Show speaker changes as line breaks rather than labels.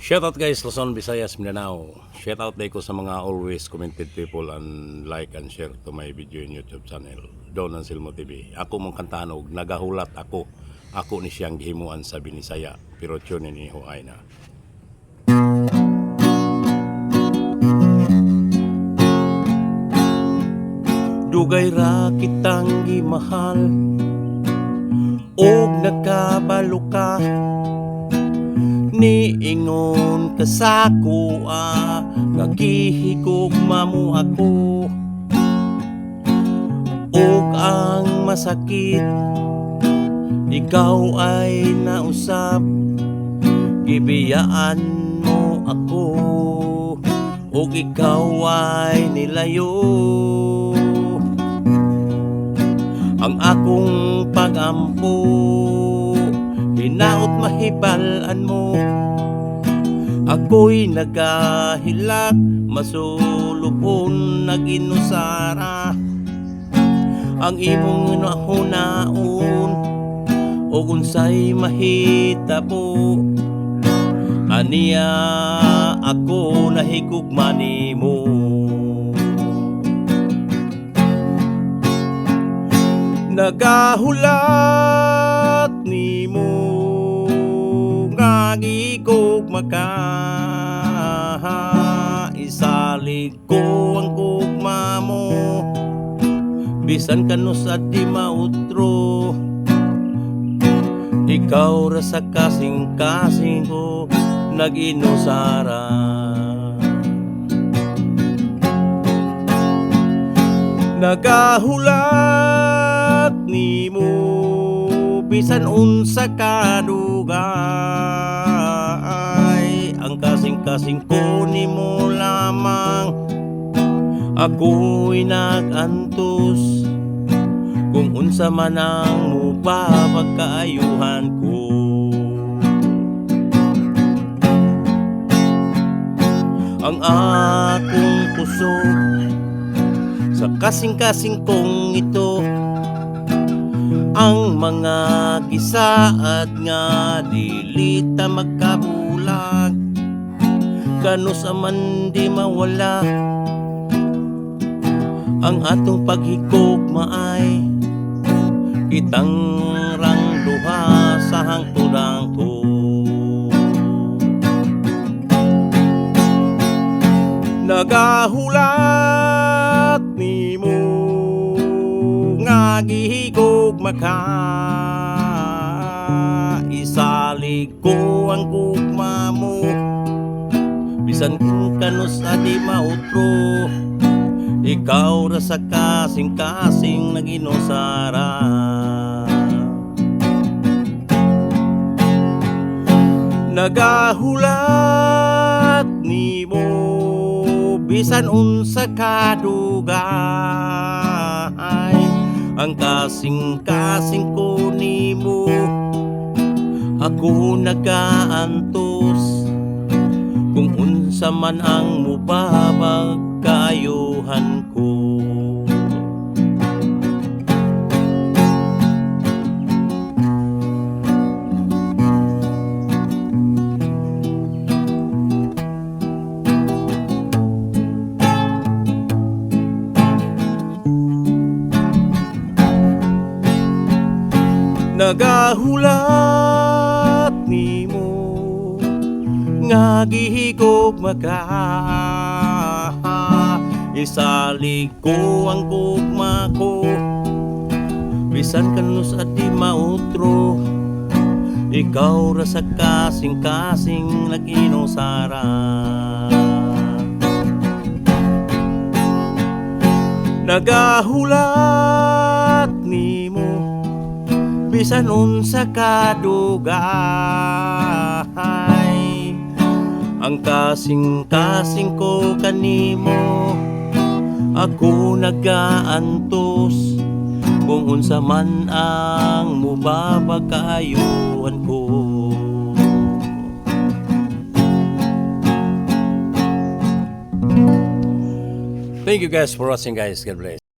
Shoutout guys, Luzon, Visayas, Mindanao. Shoutout day ko sa mga always commented people and like and share to my video in YouTube channel. Don Anselmo TV. Ako mong kantanog, nagahulat ako. Ako ni siyang gihimuan sa Binisaya. Pero tunin ni Huay na. Dugay ra kitang gimahal og nakabalo ka. Niingon ka sa kuha, nagihigugma mo ako. Og ang masakit, ikaw ay nausap. Gibiyaan mo ako, og ikaw ay nilayo. Ang akong pagampo, hinaot mahibalan mo. Ako'y nagahilak, masulupon naginusara. Ang imong nahunaon, o unsay mahitabo. Aniya ako nahigugma nimo. Nagahulat nimo nga gigugma ka. Isalig ko ang gugma mo, bisan kano sa di mautro. Ikaw ra sa kasing-kasing ko naginusara. Nagahulat nimo bisan unsa kadugay. Ang kasing-kasing ko nimo lamang, ako'y nagantos. Kung unsa man ang mupapagkaayuhan ko. Ang akong puso sa kasing-kasing kong ito, ang mga gisaad nga dilita magkabulag. Kano sa man di mawala, ang atong paghigugma ay kitang rang duha sa hangtudang ko. Nagahulat nimo nga gihigugma ka. Isalig ko ang gugma mo, bisan kano sa di mautro. Ikaw ra sa kasing-kasing naginusara. Nagahulat nimo bisan unsa kadugay. Ang kasing-kasing ko nimo, ako nagaantos. Kung unsa man ang mupapagkaayuhan ko. Nagahulat nimo nga gihigugma ka. Isalig ko ang gugma ko, bisan kano sa di mautro. Ikaw ra sa kasing-kasing naginusara. Nagahulat nimo bisan unsa kadugay. Ang kasing-kasing ko kanimo, ako nagaantos. Kung unsa man ang mupapagkaayuhan ko. Thank you guys for watching guys. God bless.